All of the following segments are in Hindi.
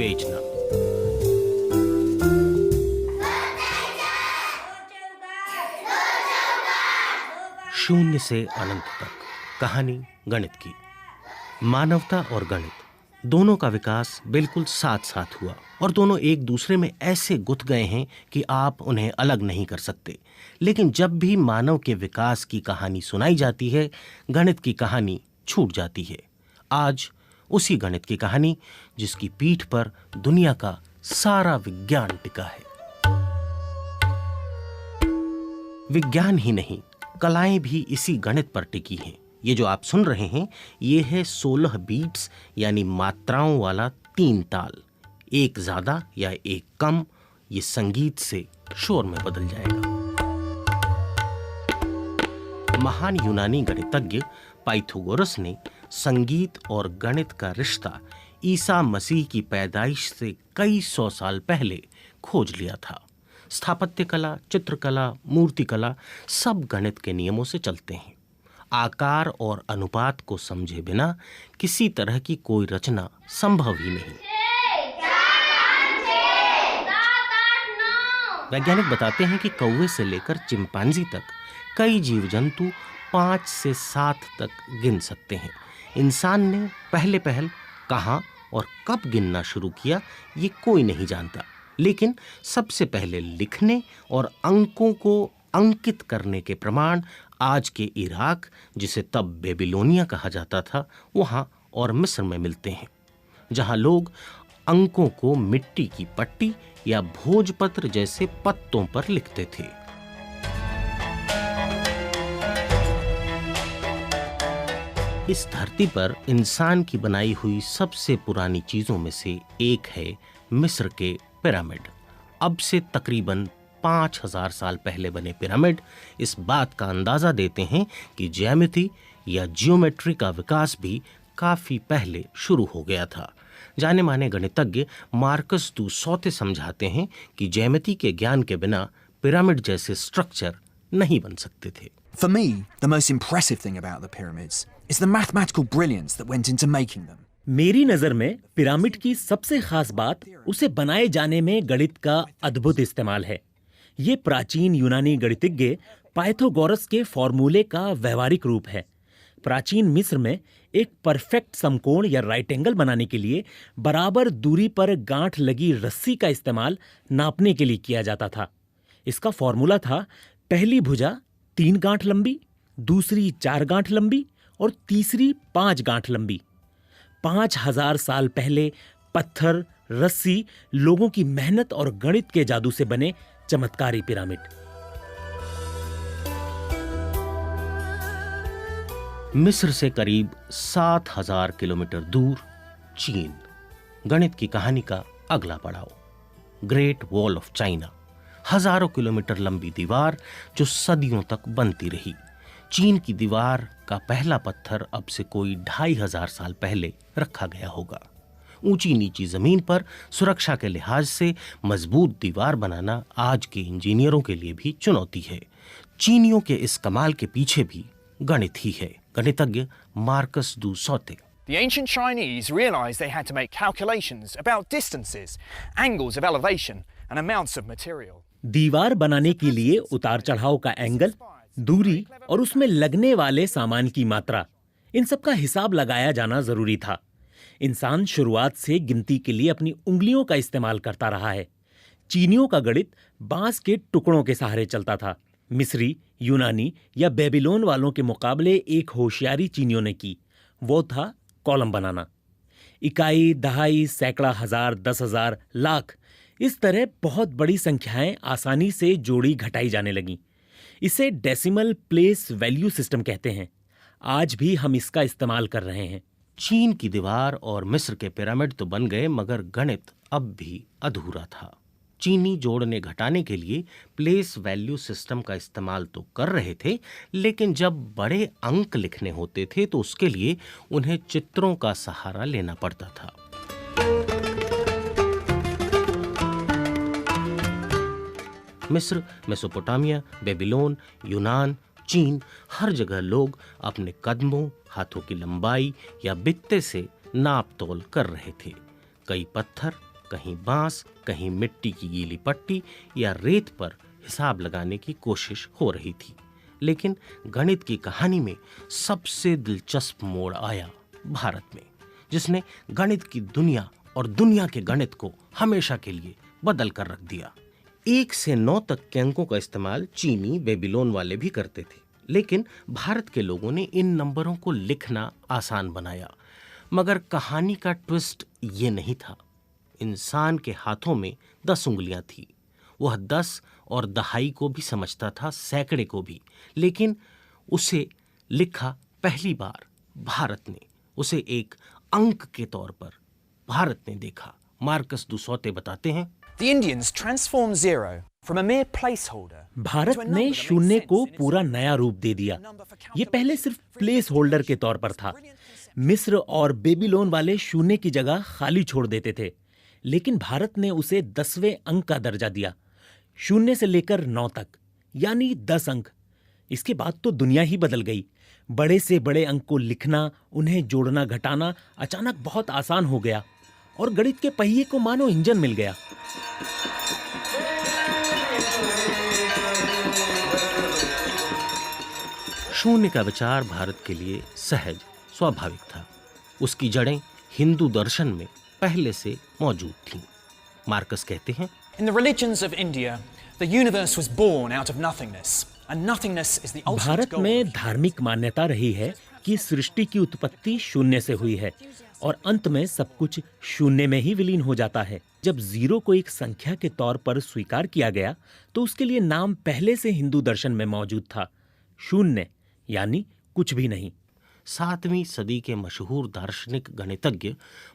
भेजना। शून्य से अनंत तक कहानी गणित की। मानवता और गणित दोनों का विकास बिल्कुल साथ साथ हुआ और दोनों एक दूसरे में ऐसे गुथ गए हैं कि आप उन्हें अलग नहीं कर सकते। लेकिन जब भी मानव के विकास की कहानी सुनाई जाती है, गणित की कहानी छूट जाती है। आज उसी गणित की कहानी जिसकी पीठ पर दुनिया का सारा विज्ञान टिका है। विज्ञान ही नहीं, कलाएं भी इसी गणित पर टिकी हैं। ये जो आप सुन रहे हैं, ये है 16 बीट्स यानी मात्राओं वाला 3 ताल। एक ज्यादा या एक कम, ये संगीत से शोर में बदल जाएगा। महान यूनानी गणितज्ञ पाइथागोरस ने संगीत और गणित का रिश्ता ईसा मसीह की पैदाइश से कई सौ साल पहले खोज लिया था। स्थापत्य कला, चित्रकला, मूर्तिकला सब गणित के नियमों से चलते हैं। आकार और अनुपात को समझे बिना किसी तरह की कोई रचना संभव ही नहीं। वैज्ञानिक बताते हैं कि कौवे से लेकर चिंपांजी तक कई जीव जंतु 5 से 7 तक गिन सकते हैं। इंसान ने पहले कहां और कब गिनना शुरू किया, ये कोई नहीं जानता। लेकिन सबसे पहले लिखने और अंकों को अंकित करने के प्रमाण आज के इराक, जिसे तब बेबीलोनिया कहा जाता था, वहां और मिस्र में मिलते हैं, जहां लोग अंकों को मिट्टी की पट्टी या भोजपत्र जैसे पत्तों पर लिखते थे। इस धरती पर इंसान की बनाई हुई सबसे पुरानी चीजों में से एक है मिस्र के पिरामिड। अब से तकरीबन 5000 साल पहले बने पिरामिड इस बात का अंदाजा देते हैं कि ज्यामिति या जियोमेट्री का विकास भी काफी पहले शुरू हो गया था। जाने माने गणितज्ञ मार्कस दू सौते समझाते हैं कि ज्यामिति के ज्ञान के बिना पिरामिड जैसे स्ट्रक्चर नहीं बन सकते थे। For me, the most impressive thing about the pyramids is the mathematical brilliance that went into making them. मेरी नजर में पिरामिड की सबसे खास बात उसे बनाए जाने में गणित का अद्भुत इस्तेमाल है। ये प्राचीन यूनानी गणितज्ञ पाइथागोरस के फॉर्मूले का व्यवहारिक रूप है। प्राचीन मिस्र में एक परफेक्ट समकोण या राइट एंगल बनाने के लिए बराबर दूरी पर गांठ लगी रस्सी का इस्तेमाल नापने के लिए किया जाता था। इसका फॉर्मूला था, पहली भुजा 3 गांठ लंबी, दूसरी 4 गांठ लंबी और तीसरी 5 गांठ लंबी। 5000 साल पहले पत्थर, रस्सी, लोगों की मेहनत और गणित के जादू से बने चमत्कारी पिरामिड। मिस्र से करीब 7000 किलोमीटर दूर चीन। गणित की कहानी का अगला पड़ाव, ग्रेट वॉल ऑफ चाइना। हजारों किलोमीटर लंबी दीवार जो सदियों तक बनती रही। चीन की दीवार का पहला पत्थर अब से कोई 2500 साल पहले रखा गया होगा। ऊंची नीची जमीन पर सुरक्षा के लिहाज से मजबूत दीवार बनाना आज के इंजीनियरों के लिए भी चुनौती है। चीनियों के इस कमाल के पीछे भी गणित ही है। गणितज्ञ मार्कस दू saute. The ancient Chinese realized they had to make calculations about distances, angles of elevation and amounts of material. दीवार बनाने के लिए उतार चढ़ाव का एंगल, दूरी और उसमें लगने वाले सामान की मात्रा, इन सब का हिसाब लगाया जाना जरूरी था। इंसान शुरुआत से गिनती के लिए अपनी उंगलियों का इस्तेमाल करता रहा है। चीनियों का गणित बांस के टुकड़ों के सहारे चलता था। मिस्री, यूनानी या बेबीलोन वालों के मुकाबले एक होशियारी चीनियों ने की, वो था कॉलम बनाना। इकाई, दहाई, सैकड़ा, हजार, 10,000, लाख, इस तरह बहुत बड़ी संख्याएं आसानी से जोड़ी घटाई जाने लगीं। इसे डेसिमल प्लेस वैल्यू सिस्टम कहते हैं। आज भी हम इसका इस्तेमाल कर रहे हैं। चीन की दीवार और मिस्र के पिरामिड तो बन गए, मगर गणित अब भी अधूरा था। चीनी जोड़ने घटाने के लिए प्लेस वैल्यू सिस्टम का इस्तेमाल तो कर रहे थे, लेकिन जब बड़े अंक लिखने होते थे तो उसके लिए उन्हें चित्रों का सहारा लेना पड़ता था। मिस्र, मेसोपोटामिया, बेबीलोन, यूनान, चीन, हर जगह लोग अपने कदमों, हाथों की लंबाई या बित्ते से नाप तोल कर रहे थे। कई पत्थर, कहीं बांस, कहीं मिट्टी की गीली पट्टी या रेत पर हिसाब लगाने की कोशिश हो रही थी। लेकिन गणित की कहानी में सबसे दिलचस्प मोड़ आया भारत में, जिसने गणित की दुनिया और दुनिया के गणित को हमेशा के लिए बदल कर रख दिया। 1 से 9 तक के अंकों का इस्तेमाल चीनी बेबीलोन वाले भी करते थे, लेकिन भारत के लोगों ने इन नंबरों को लिखना आसान बनाया। मगर कहानी का ट्विस्ट ये नहीं था। इंसान के हाथों में 10 उंगलियां थी। वह 10 और दहाई को भी समझता था, सैकड़े को भी, लेकिन उसे लिखा पहली बार भारत ने, उसे एक अंक के तौर पर भारत ने देखा। मार्कस दुसौते बताते हैं, The Indians transformed zero from a mere placeholder. Bharat ने शून्य को पूरा नया रूप दे दिया। ये पहले सिर्फ प्लेस होल्डर के तौर पर था। मिस्र और बेबीलोन वाले शून्य की जगह खाली छोड़ देते थे, लेकिन भारत ने उसे 10वें अंक का दर्जा दिया, 0 से लेकर 9 तक, यानी 10 अंक। इसके बाद तो दुनिया ही बदल गई। बड़े से बड़े अंक को लिखना, उन्हें जोड़ना घटाना अचानक बहुत आसान हो गया और गणित के पहिए को मानो इंजन मिल गया। शून्य का विचार भारत के लिए सहज, स्वाभाविक था। उसकी जड़ें हिंदू दर्शन में पहले से मौजूद थीं। मार्कस कहते हैं, In the religions of India, the universe was born out of nothingness, and nothingness is the ultimate Bharat goal. में धार्मिक मान्यता रही है कि सृष्टि की उत्पत्ति शून्य से हुई है और अंत में सब कुछ शून्य में ही विलीन हो जाता है। जब जीरो को एक संख्या के तौर पर स्वीकार किया गया तो उसके लिए नाम पहले से हिंदू दर्शन में मौजूद था, शून्य, यानी कुछ भी नहीं। 7वीं सदी के मशहूर दार्शनिक गणितज्ञ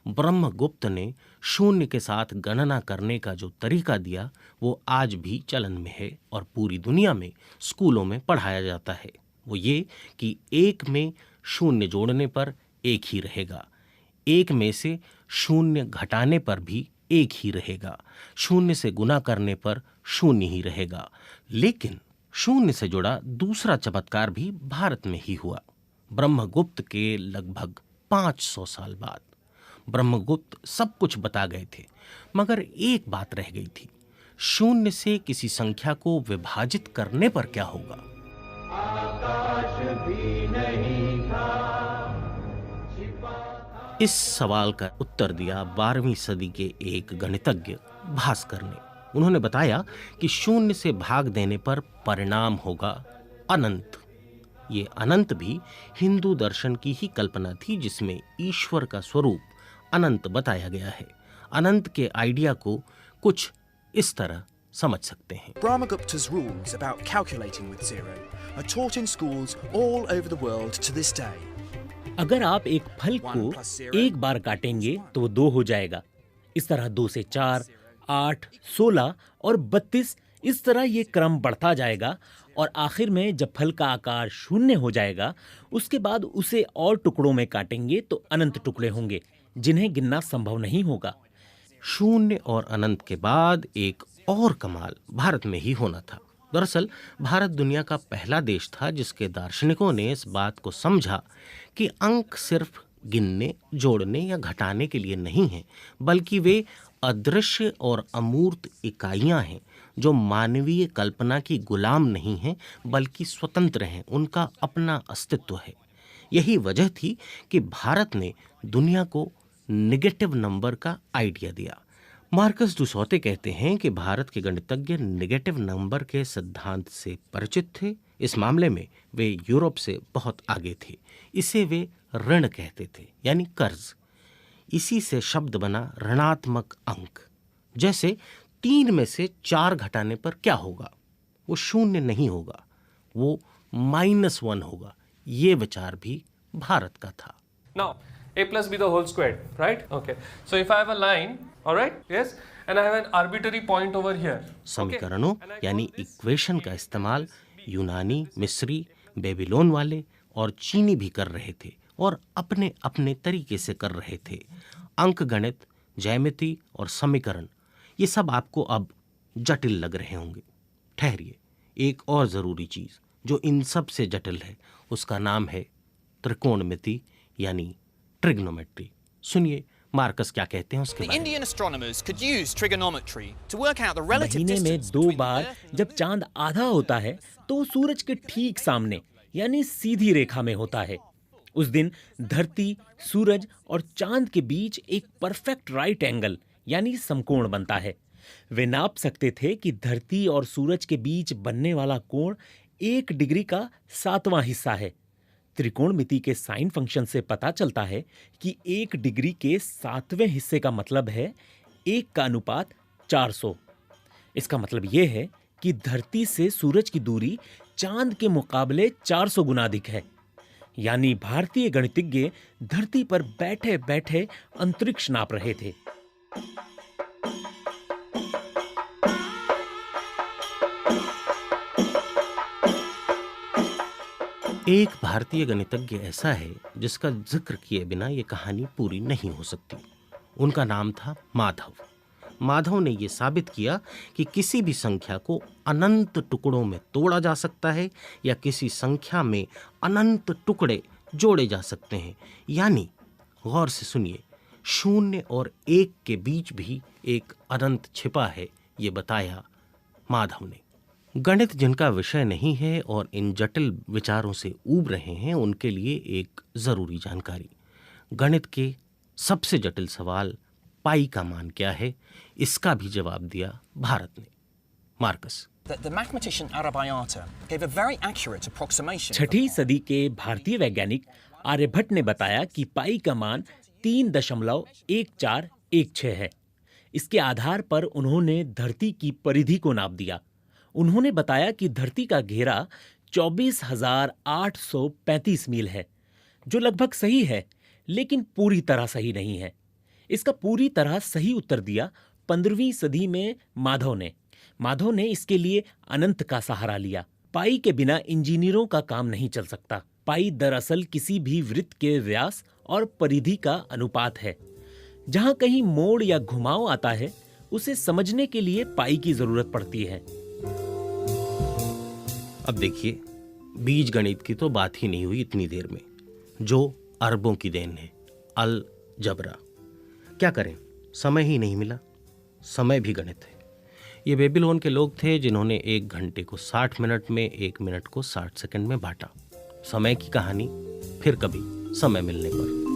ब्रह्मगुप्त ने शून्य के साथ गणना करने का जो तरीका दिया, वो आज भी चलन में है और पूरी दुनिया में स्कूलों में पढ़ाया जाता है। वो ये कि 1 में शून्य जोड़ने पर 1 ही रहेगा, 1 में से शून्य घटाने पर भी 1 ही रहेगा, शून्य से गुना करने पर शून्य ही रहेगा। लेकिन शून्य से जुड़ा दूसरा चमत्कार भी भारत में ही हुआ। ब्रह्मगुप्त के लगभग 500 साल बाद ब्रह्मगुप्त सब कुछ बता गए थे, मगर एक बात रह गई थी, शून्य से किसी संख्या को विभाजित करने पर क्या होगा। इस सवाल का उत्तर दिया 12वीं सदी के एक गणितज्ञ भास्कर ने। उन्होंने बताया कि शून्य से भाग देने पर परिणाम होगा अनंत। ये अनंत भी हिंदू दर्शन की ही कल्पना थी, जिसमें ईश्वर का स्वरूप अनंत बताया गया है। अनंत के आइडिया को कुछ इस तरह समझ सकते हैं। Brahmagupta's rules about calculating with zero are taught in schools all over the world to this day. अगर आप एक फल को एक बार काटेंगे तो वो 2 हो जाएगा। इस तरह 2 से 4, 8, 16 और 32, इस तरह ये क्रम बढ़ता जाएगा और आखिर में जब फल का आकार 0 हो जाएगा, उसके बाद उसे और टुकड़ों में काटेंगे तो अनंत टुकड़े होंगे जिन्हें गिनना संभव नहीं होगा। शून्य और अनंत के बाद एक और कमाल भारत में ही होना था। दरअसल भारत दुनिया का पहला देश था जिसके दार्शनिकों ने इस बात को समझा कि अंक सिर्फ गिनने, जोड़ने या घटाने के लिए नहीं हैं, बल्कि वे अदृश्य और अमूर्त इकाइयां हैं जो मानवीय कल्पना की गुलाम नहीं हैं बल्कि स्वतंत्र हैं, उनका अपना अस्तित्व है। यही वजह थी कि भारत ने दुनिया को नेगेटिव नंबर का आइडिया दिया। मार्कस दुसौते कहते हैं कि भारत के गणितज्ञ नेगेटिव नंबर के सिद्धांत से परिचित थे। इस मामले में वे यूरोप से बहुत आगे थे। इसे वे ऋण कहते थे, यानी कर्ज। इसी से शब्द बना ऋणात्मक अंक। जैसे 3 में से 4 घटाने पर क्या होगा? वो 0 नहीं होगा, वो -1 होगा। ये विचार भी भारत का था। Now, a plus b the whole squared, right? Okay. So if I have a line, all right, yes, and I have an arbitrary point over here. समीकरणों यानी इक्वेशन का इस्तेमाल यूनानी, मिस्री, बेबीलोन वाले और चीनी भी कर रहे थे और अपने अपने तरीके से कर रहे थे। अंक गणित, ज्यामिति और समीकरण, ये सब आपको अब जटिल लग रहे होंगे। ठहरिए, एक और ज़रूरी चीज़ जो इन सब से जटिल है उसका नाम है त्रिकोणमिति यानी ट्रिग्नोमेट्री। सुनिए मार्कस क्या कहते हैं उसके The बारे में। Indian astronomers could use trigonometry to work out the relative महीने में distance 2 between the bar Earth and जब the चांद आधा होता है तो वो सूरज के ठीक सामने यानी सीधी रेखा में होता है। उस दिन धरती, सूरज और चांद के बीच एक परफेक्ट राइट एंगल यानी समकोण बनता है। वे नाप सकते थे कि धरती और सूरज के बीच बनने वाला कोण 1 डिग्री का 7वां हिस्सा है। त्रिकोणमिति के साइन फंक्शन से पता चलता है कि 1 डिग्री के 7वें हिस्से का मतलब है 1 का अनुपात 400। इसका मतलब यह है कि धरती से सूरज की दूरी चांद के मुकाबले 400 गुना अधिक है। यानी भारतीय गणितज्ञ धरती पर बैठे बैठे अंतरिक्ष नाप रहे थे। एक भारतीय गणितज्ञ ऐसा है जिसका जिक्र किए बिना ये कहानी पूरी नहीं हो सकती। उनका नाम था माधव। माधव ने यह साबित किया कि किसी भी संख्या को अनंत टुकड़ों में तोड़ा जा सकता है या किसी संख्या में अनंत टुकड़े जोड़े जा सकते हैं। यानी गौर से सुनिए, 0 और 1 के बीच भी एक अनंत छिपा है, ये बताया माधव ने। गणित जिनका विषय नहीं है और इन जटिल विचारों से ऊब रहे हैं, उनके लिए एक जरूरी जानकारी। गणित के सबसे जटिल सवाल पाई का मान क्या है, इसका भी जवाब दिया भारत ने। Marcus. The mathematician Aryabhata gave a very accurate approximation. 6ठी सदी के भारतीय वैज्ञानिक आर्यभट्ट ने बताया कि पाई का मान 3.1416 है। इसके आधार पर उन्होंने धरती की परिधि को नाप दिया। उन्होंने बताया कि धरती का घेरा 24,835 मील है, जो लगभग सही है, लेकिन पूरी तरह सही नहीं है। इसका पूरी तरह सही उत्तर दिया 15वीं सदी में माधव ने। माधव ने इसके लिए अनंत का सहारा लिया। पाई के बिना इंजीनियरों का काम नहीं चल सकता। पाई दरअसल किसी भी वृत्त के व्यास और परिधि का अनुपात है। जहां कहीं मोड़ या घुमाव आता है, उसे समझने के लिए पाई की जरूरत पड़ती है। अब देखिए, बीज गणित की तो बात ही नहीं हुई इतनी देर में, जो अरबों की देन है, अल जबरा। क्या करें, समय ही नहीं मिला। समय भी गणित है। ये बेबीलोन के लोग थे जिन्होंने 1 घंटे को 60 मिनट में, 1 मिनट को 60 सेकंड में बांटा। समय की कहानी फिर कभी समय मिलने पर।